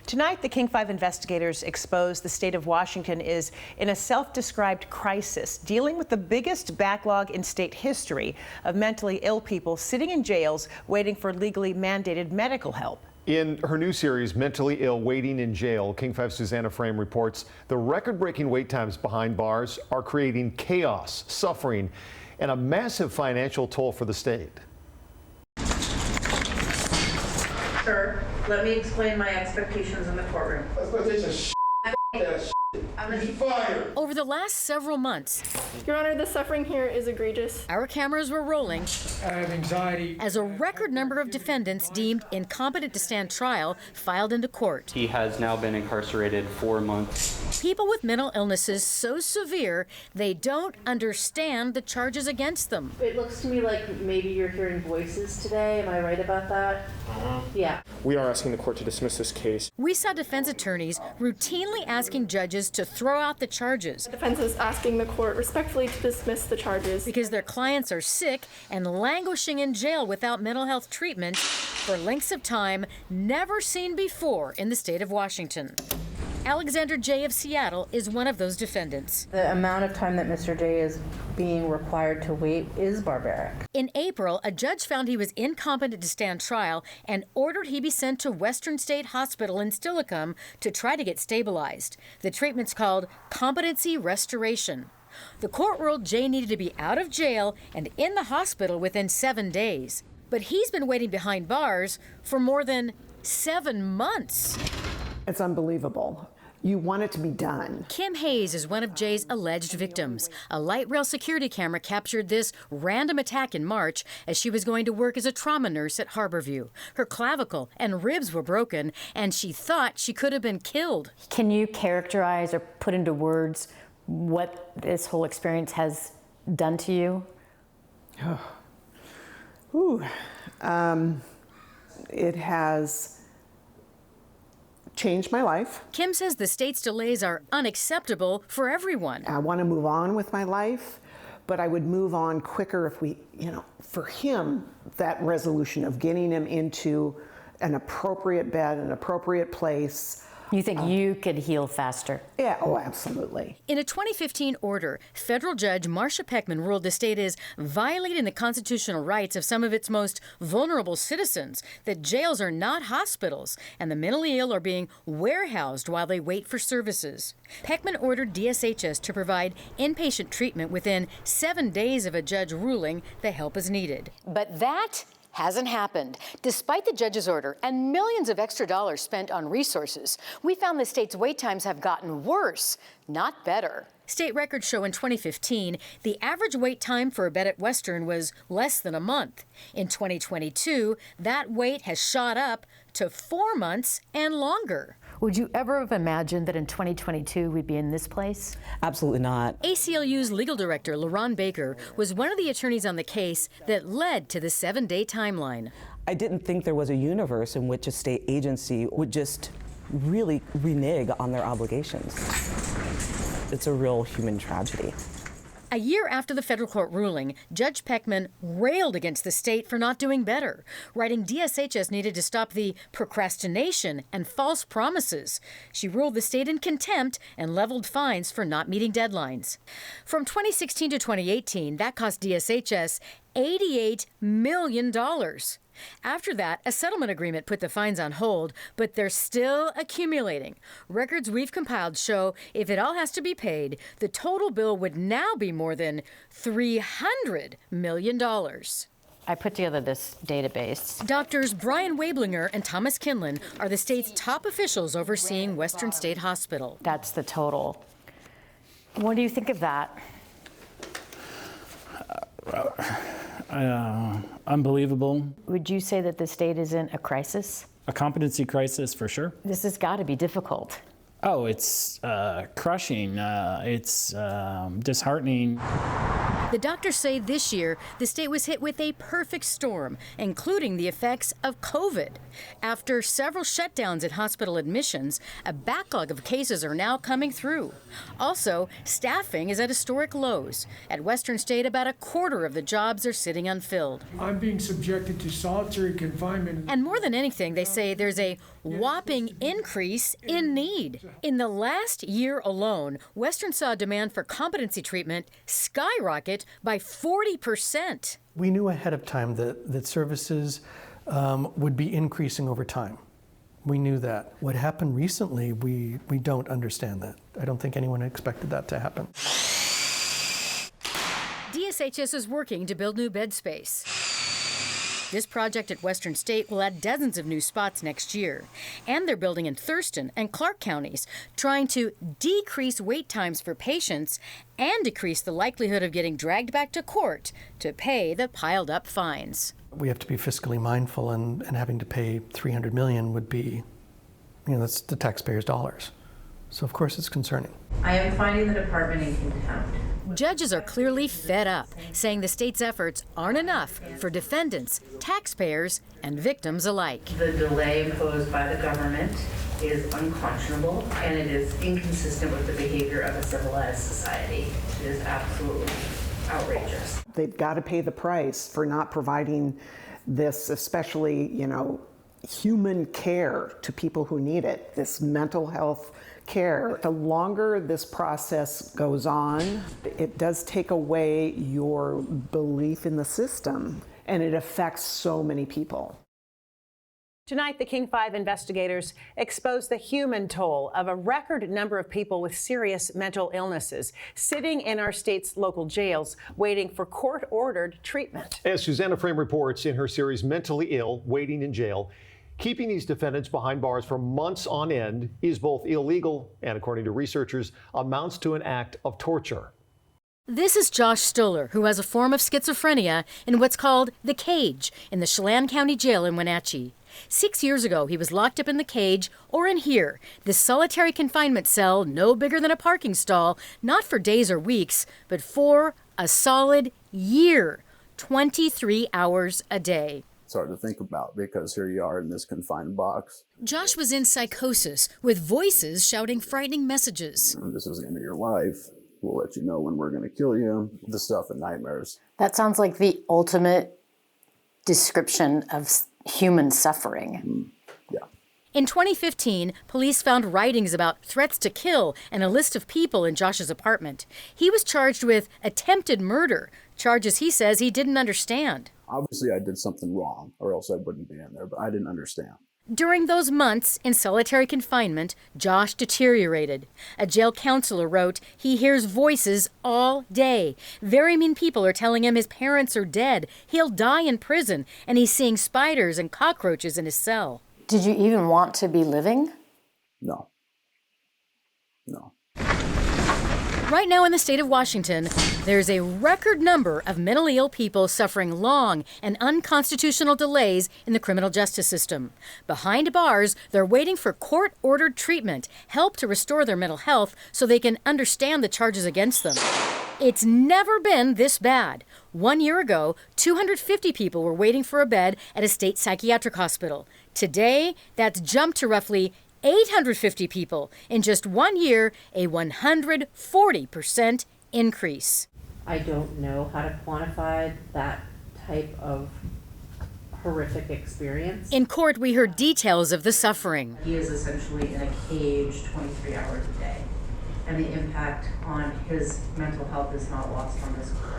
Tonight, the King 5 investigators exposed the state of Washington is in a self-described crisis, dealing with the biggest backlog in state history of mentally ill people sitting in jails waiting for legally mandated medical help. In her new series, Mentally Ill Waiting in Jail, King 5's Susanna Frame reports the record-breaking wait times behind bars are creating chaos, suffering, and a massive financial toll for the state. Sir, let me explain my expectations in the courtroom. Over the last several months, Your Honor, the suffering here is egregious. our cameras were rolling I have anxiety. as a record number of defendants deemed incompetent to stand trial filed into court. He has now been incarcerated 4 months. People with mental illnesses so severe they don't understand the charges against them. It looks to me like maybe you're hearing voices today. Am I right about that? Yeah. We are asking the court to dismiss this case. We saw defense attorneys routinely asking judges to throw out the charges The defense is asking the court respectfully to dismiss the charges. because their clients are sick and languishing in jail without mental health treatment for lengths of time never seen before in the state of Washington. Alexander J. of Seattle is one of those defendants. The amount of time that Mr. J is being required to wait is barbaric. In April, a judge found he was incompetent to stand trial and ordered he be sent to Western State Hospital in Steilacoom to try to get stabilized. The treatment's called competency restoration. The court ruled Jay needed to be out of jail and in the hospital within 7 days. But he's been waiting behind bars for more than 7 months. It's unbelievable. You want it to be done. Kim Hayes is one of Jay's alleged victims. A light rail security camera captured this random attack in March as she was going to work as a trauma nurse at Harborview. Her clavicle and ribs were broken, and she thought she could have been killed. Can you characterize or put into words what this whole experience has done to you? It has changed my life. Kim says the state's delays are unacceptable for everyone. I want to move on with my life, but I would move on quicker if we, for him, that resolution of getting him into an appropriate bed, an appropriate place. You think you could heal faster? Yeah, oh, absolutely. In a 2015 order, federal judge Marcia Peckman ruled the state is violating the constitutional rights of some of its most vulnerable citizens, that jails are not hospitals, and the mentally ill are being warehoused while they wait for services. Peckman ordered DSHS to provide inpatient treatment within 7 days of a judge ruling the help is needed. But that hasn't happened. Despite the judge's order and millions of extra dollars spent on resources, we found the state's wait times have gotten worse, not better. State records show in 2015, the average wait time for a bed at Western was less than a month. In 2022, that wait has shot up to 4 months and longer. Would you ever have imagined that in 2022 we'd be in this place? Absolutely not. ACLU's legal director, LaRon Baker, was one of the attorneys on the case that led to the 7-day timeline. I didn't think there was a universe in which a state agency would just really renege on their obligations. It's a real human tragedy. A year after the federal court ruling, Judge Peckman railed against the state for not doing better, writing DSHS needed to stop the procrastination and false promises. She ruled the state in contempt and leveled fines for not meeting deadlines. From 2016 to 2018, that cost DSHS $88 million. After that, a settlement agreement put the fines on hold, but they're still accumulating. Records we've compiled show if it all has to be paid, the total bill would now be more than $300 million. I put together this database. Doctors Brian Wablinger and Thomas Kinlan are the state's top officials overseeing Western State Hospital. That's the total. What do you think of that? Unbelievable. Would you say that the state is in a crisis? A competency crisis for sure. This has got to be difficult. Oh, it's crushing. It's disheartening. The doctors say this year the state was hit with a perfect storm, including the effects of COVID. After several shutdowns in hospital admissions, a backlog of cases are now coming through. Also, staffing is at historic lows. At Western State, about a quarter of the jobs are sitting unfilled. I'm being subjected to solitary confinement. And more than anything, they say there's a whopping increase in need. In the last year alone, Western saw demand for competency treatment skyrocket by 40%. We knew ahead of time that services would be increasing over time. We knew that. What happened recently, we don't understand that. I don't think anyone expected that to happen. DSHS is working to build new bed space. This project at Western State will add dozens of new spots next year. And they're building in Thurston and Clark counties, trying to decrease wait times for patients and decrease the likelihood of getting dragged back to court to pay the piled up fines. We have to be fiscally mindful, and having to pay $300 million would be, that's the taxpayers' dollars. So of course it's concerning. I am finding the department in contempt. Judges are clearly fed up, saying the state's efforts aren't enough for defendants, taxpayers, and victims alike. The delay imposed by the government is unconscionable, and it is inconsistent with the behavior of a civilized society. It is absolutely outrageous. They've got to pay the price for not providing this, especially, human care to people who need it, this mental health care. The longer this process goes on, it does take away your belief in the system, and it affects so many people. Tonight, the King 5 investigators exposed the human toll of a record number of people with serious mental illnesses sitting in our state's local jails waiting for court-ordered treatment. As Susanna Frame reports in her series Mentally Ill, Waiting in Jail, keeping these defendants behind bars for months on end is both illegal and, according to researchers, amounts to an act of torture. This is Josh Stoller, who has a form of schizophrenia in what's called the cage in the Chelan County Jail in Wenatchee. 6 years ago, he was locked up in the cage, or in here, this solitary confinement cell no bigger than a parking stall, not for days or weeks, but for a solid year, 23 hours a day. It's hard to think about because here you are in this confined box. Josh was in psychosis with voices shouting frightening messages. This is the end of your life. We'll let you know when we're going to kill you. The stuff and nightmares. That sounds like the ultimate description of human suffering. Yeah. In 2015, police found writings about threats to kill and a list of people in Josh's apartment. He was charged with attempted murder, charges he says he didn't understand. Obviously, I did something wrong, or else I wouldn't be in there, but I didn't understand. During those months in solitary confinement, Josh deteriorated. A jail counselor wrote he hears voices all day. Very mean people are telling him his parents are dead, he'll die in prison, and he's seeing spiders and cockroaches in his cell. Did you even want to be living? No. No. Right now in the state of Washington, there's a record number of mentally ill people suffering long and unconstitutional delays in the criminal justice system. Behind bars, they're waiting for court-ordered treatment, help to restore their mental health so they can understand the charges against them. It's never been this bad. 1 year ago, 250 people were waiting for a bed at a state psychiatric hospital. Today, that's jumped to roughly 850 people. In just 1 year, a 140% increase. I don't know how to quantify that type of horrific experience. In court, we heard details of the suffering. He is essentially in a cage 23 hours a day, and the impact on his mental health is not lost on this court.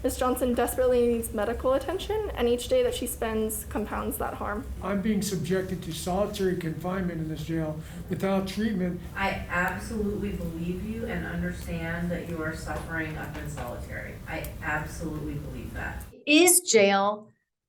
Ms. Johnson desperately needs medical attention, and each day that she spends compounds that harm. I'm being subjected to solitary confinement in this jail without treatment. I absolutely believe you and understand that you are suffering up in solitary. I absolutely believe that. Is jail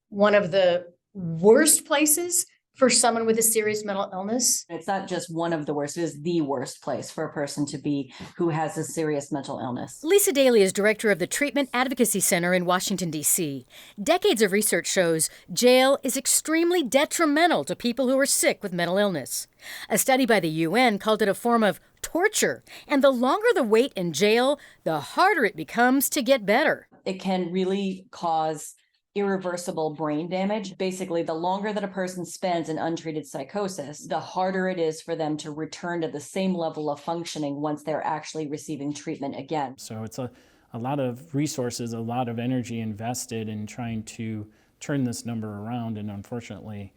one of the worst places for someone with a serious mental illness? It's not just one of the worst, it is the worst place for a person to be who has a serious mental illness. Lisa Daly is director of the Treatment Advocacy Center in Washington, D.C. Decades of research shows jail is extremely detrimental to people who are sick with mental illness. A study by the UN called it a form of torture, and the longer the wait in jail, the harder it becomes to get better. It can really cause irreversible brain damage. Basically, the longer that a person spends in untreated psychosis, the harder it is for them to return to the same level of functioning once they're actually receiving treatment again. So it's a lot of resources, a lot of energy invested in trying to turn this number around, and unfortunately,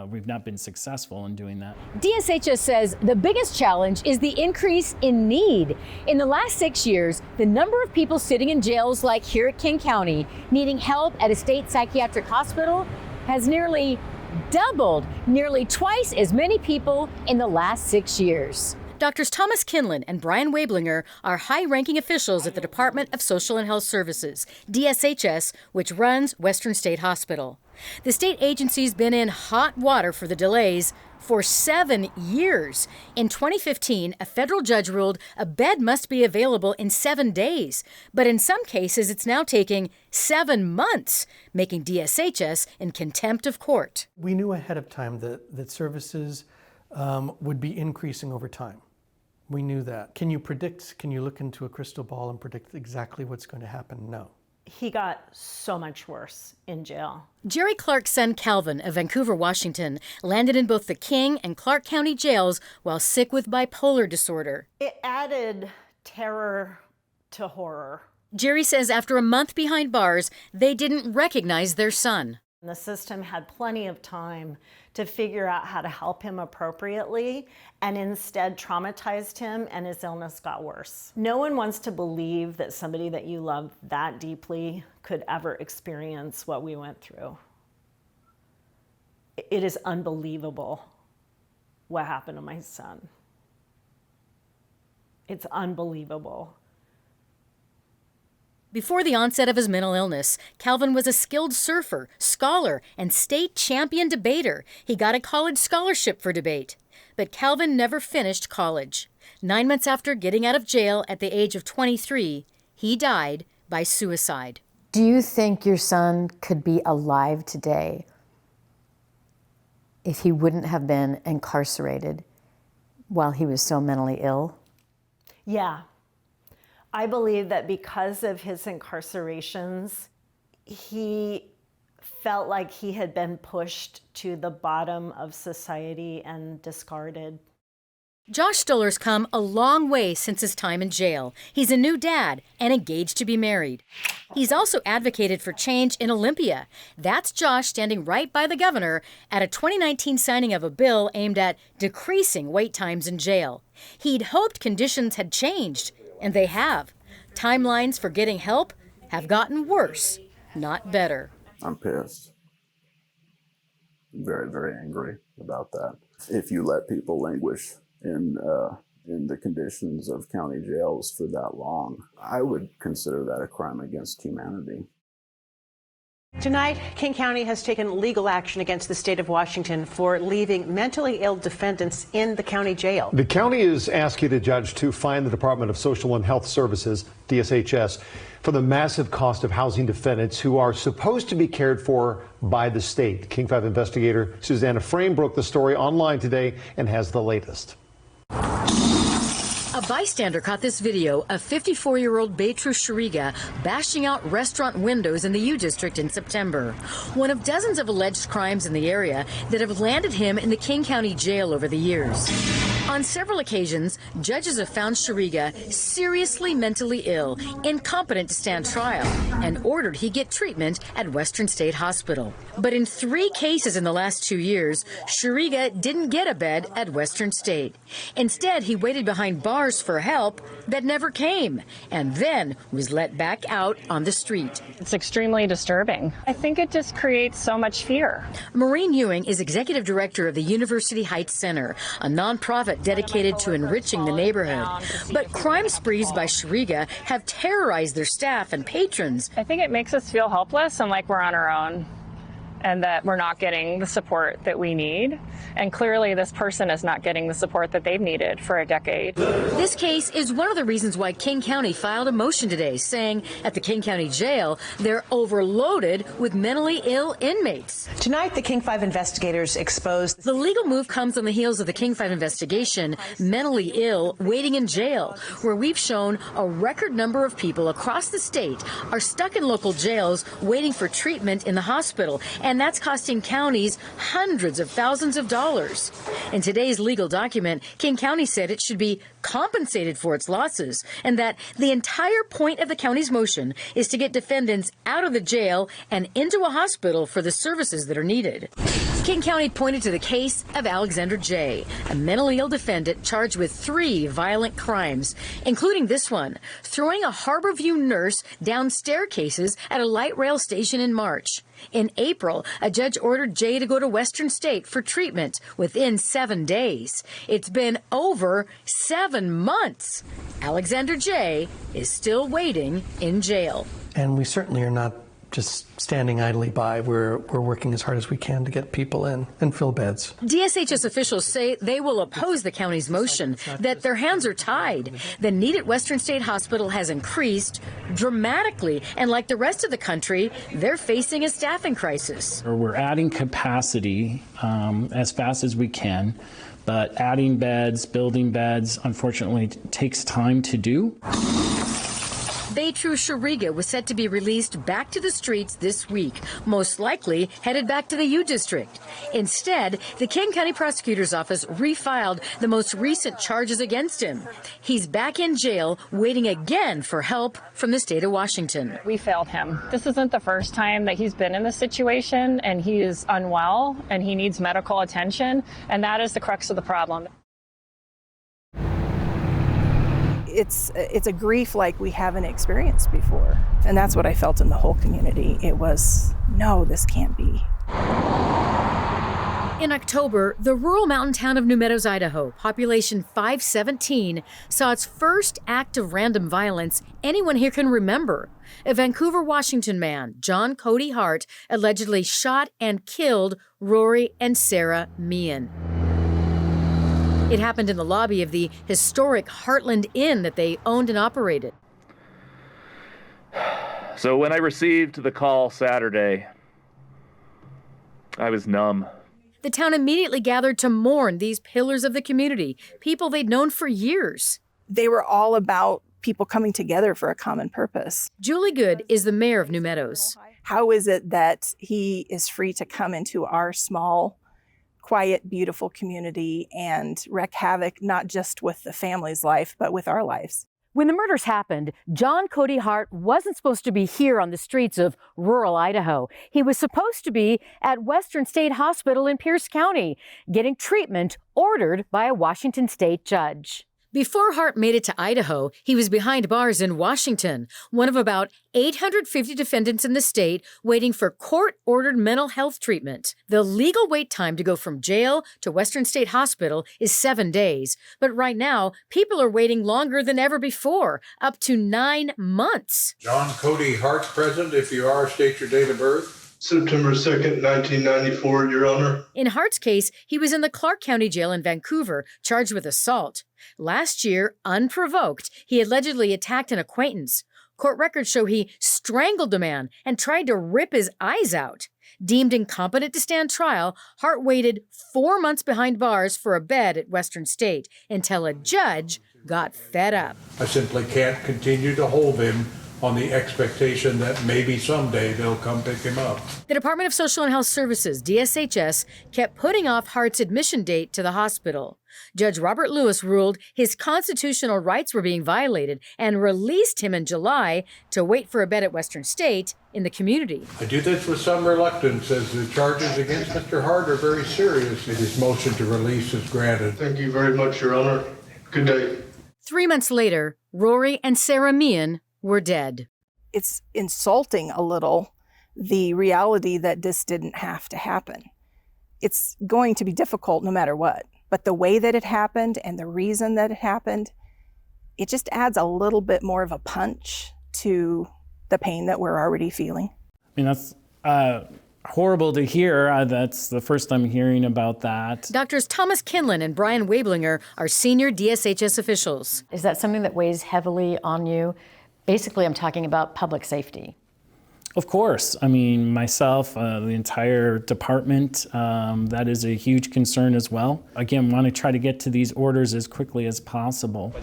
we've not been successful in doing that. DSHS says the biggest challenge is the increase in need. In the last 6 years, the number of people sitting in jails like here at King County needing help at a state psychiatric hospital has nearly doubled, nearly twice as many people in the last 6 years. Doctors Thomas Kinlan and Brian Wablinger are high-ranking officials at the Department of Social and Health Services, DSHS, which runs Western State Hospital. The state agency's been in hot water for the delays for 7 years. In 2015, a federal judge ruled a bed must be available in 7 days. But in some cases, it's now taking 7 months, making DSHS in contempt of court. We knew ahead of time that services would be increasing over time. We knew that. Can you look into a crystal ball and predict exactly what's going to happen? No. He got so much worse in jail. Jerry Clark's son Calvin of Vancouver, Washington, landed in both the King and Clark County jails while sick with bipolar disorder. It added terror to horror. Jerry says after a month behind bars, they didn't recognize their son. The system had plenty of time to figure out how to help him appropriately and instead traumatized him, and his illness got worse. No one wants to believe that somebody that you love that deeply could ever experience what we went through. It is unbelievable what happened to my son. It's unbelievable. Before the onset of his mental illness, Calvin was a skilled surfer, scholar, and state champion debater. He got a college scholarship for debate. But Calvin never finished college. 9 months after getting out of jail at the age of 23, he died by suicide. Do you think your son could be alive today if he wouldn't have been incarcerated while he was so mentally ill? Yeah. I believe that because of his incarcerations, he felt like he had been pushed to the bottom of society and discarded. Josh Stoller's come a long way since his time in jail. He's a new dad and engaged to be married. He's also advocated for change in Olympia. That's Josh standing right by the governor at a 2019 signing of a bill aimed at decreasing wait times in jail. He'd hoped conditions had changed, and they have. Timelines for getting help have gotten worse, not better. I'm pissed. Very, very angry about that. If you let people languish in the conditions of county jails for that long, I would consider that a crime against humanity. Tonight, King County has taken legal action against the state of Washington for leaving mentally ill defendants in the county jail. The county is asking the judge to fine the Department of Social and Health Services, DSHS, for the massive cost of housing defendants who are supposed to be cared for by the state. King 5 investigator Susanna Frame broke the story online today and has the latest. A bystander caught this video of 54-year-old Beatrice Shariga bashing out restaurant windows in the U District in September. One of dozens of alleged crimes in the area that have landed him in the King County Jail over the years. On several occasions, judges have found Shariga seriously mentally ill, incompetent to stand trial, and ordered he get treatment at Western State Hospital. But in 3 cases in the last 2 years, Shariga didn't get a bed at Western State. Instead, he waited behind bars for help that never came, and then was let back out on the street. It's extremely disturbing. I think it just creates so much fear. Maureen Ewing is executive director of the University Heights Center, a nonprofit dedicated to enriching the neighborhood. But crime sprees by Shariga have terrorized their staff and patrons. I think it makes us feel helpless and like we're on our own. and that we're not getting the support that we need. And clearly this person is not getting the support that they've needed for a decade. This case is one of the reasons why King County filed a motion today saying at the King County Jail they're overloaded with mentally ill inmates. Tonight, the King 5 investigators exposed. The legal move comes on the heels of the King 5 investigation, mentally ill waiting in jail, where we've shown a record number of people across the state are stuck in local jails waiting for treatment in the hospital. And that's costing counties hundreds of thousands of dollars. In today's legal document, King County said it should be compensated for its losses and that the entire point of the county's motion is to get defendants out of the jail and into a hospital for the services that are needed. King County pointed to the case of Alexander J., a mentally ill defendant charged with 3 violent crimes, including this one, throwing a Harborview nurse down staircases at a light rail station in March. In April, a judge ordered Jay to go to Western State for treatment within 7 days. It's been over 7 months. Alexander J. is still waiting in jail. And we certainly are not just standing idly by. We're working as hard as we can to get people in and fill beds. DSHS officials say they will oppose the county's motion, that their hands are tied. The need at Western State Hospital has increased dramatically, and like the rest of the country, they're facing a staffing crisis. We're adding capacity as fast as we can, but adding beds, building beds, unfortunately, takes time to do. Baytrue Shariga was set to be released back to the streets this week, most likely headed back to the U District. Instead, the King County Prosecutor's Office refiled the most recent charges against him. He's back in jail, waiting again for help from the state of Washington. We failed him. This isn't the first time that he's been in this situation, and he is unwell and he needs medical attention, and that is the crux of the problem. It's a grief like we haven't experienced before. And that's what I felt in the whole community. It was, no, this can't be. In October, the rural mountain town of New Meadows, Idaho, population 517, saw its first act of random violence anyone here can remember. A Vancouver, Washington man, John Cody Hart, allegedly shot and killed Rory and Sarah Meehan. It happened in the lobby of the historic Heartland Inn that they owned and operated. So when I received the call Saturday, I was numb. The town immediately gathered to mourn these pillars of the community, people they'd known for years. They were all about people coming together for a common purpose. Julie Good is the mayor of New Meadows. How is it that he is free to come into our small, quiet, beautiful community and wreak havoc, not just with the family's life, but with our lives? When the murders happened, John Cody Hart wasn't supposed to be here on the streets of rural Idaho. He was supposed to be at Western State Hospital in Pierce County, getting treatment ordered by a Washington state judge. Before Hart made it to Idaho, he was behind bars in Washington, one of about 850 defendants in the state waiting for court-ordered mental health treatment. The legal wait time to go from jail to Western State Hospital is 7 days. But right now, people are waiting longer than ever before, up to 9 months. John Cody Hart present. If you are, state your date of birth. September 2nd, 1994, Your Honor. In Hart's case, he was in the Clark County Jail in Vancouver, charged with assault. Last year, unprovoked, he allegedly attacked an acquaintance. Court records show he strangled the man and tried to rip his eyes out. Deemed incompetent to stand trial, Hart waited 4 months behind bars for a bed at Western State until a judge got fed up. I simply can't continue to hold him on the expectation that maybe someday they'll come pick him up. The Department of Social and Health Services, DSHS, kept putting off Hart's admission date to the hospital. Judge Robert Lewis ruled his constitutional rights were being violated and released him in July to wait for a bed at Western State in the community. I do this with some reluctance as the charges against Mr. Hart are very serious. His motion to release is granted. Thank you very much, Your Honor. Good day. 3 months later, Rory and Sarah Meehan were dead. It's insulting a little, the reality that this didn't have to happen. It's going to be difficult no matter what. But the way that it happened and the reason that it happened, it just adds a little bit more of a punch to the pain that we're already feeling. I mean, that's horrible to hear. That's the first I'm hearing about that. Doctors Thomas Kinlan and Brian Wablinger are senior DSHS officials. Is that something that weighs heavily on you? Basically, I'm talking about public safety. Of course. I mean, myself, the entire department, that is a huge concern as well. Again, want to try to get to these orders as quickly as possible.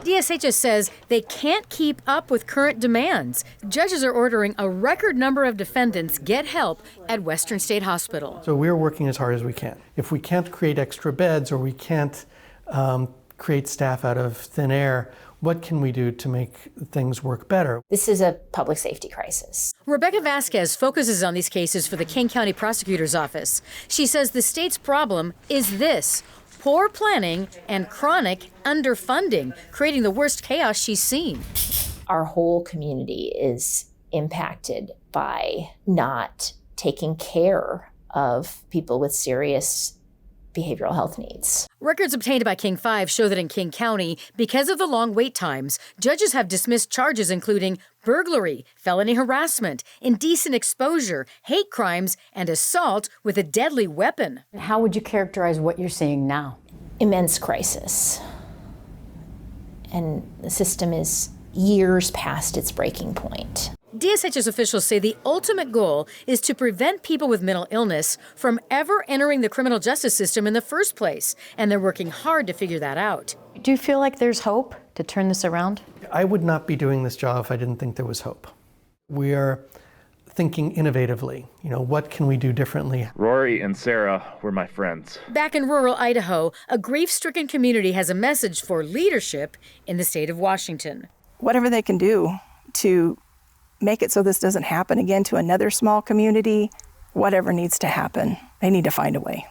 DSHS says they can't keep up with current demands. Judges are ordering a record number of defendants get help at Western State Hospital. So we're working as hard as we can. If we can't create extra beds or we can't create staff out of thin air, what can we do to make things work better? This is a public safety crisis. Rebecca Vasquez focuses on these cases for the King County Prosecutor's Office. She says the state's problem is this: poor planning and chronic underfunding, creating the worst chaos she's seen. Our whole community is impacted by not taking care of people with serious behavioral health needs. Records obtained by King 5 show that in King County, because of the long wait times, judges have dismissed charges including burglary, felony harassment, indecent exposure, hate crimes, and assault with a deadly weapon. How would you characterize what you're seeing now? Immense crisis. And the system is years past its breaking point. DSHS officials say the ultimate goal is to prevent people with mental illness from ever entering the criminal justice system in the first place, and they're working hard to figure that out. Do you feel like there's hope to turn this around? I would not be doing this job if I didn't think there was hope. We are thinking innovatively. What can we do differently? Rory and Sarah were my friends. Back in rural Idaho, a grief-stricken community has a message for leadership in the state of Washington. Whatever they can do to make it so this doesn't happen again to another small community, whatever needs to happen, they need to find a way.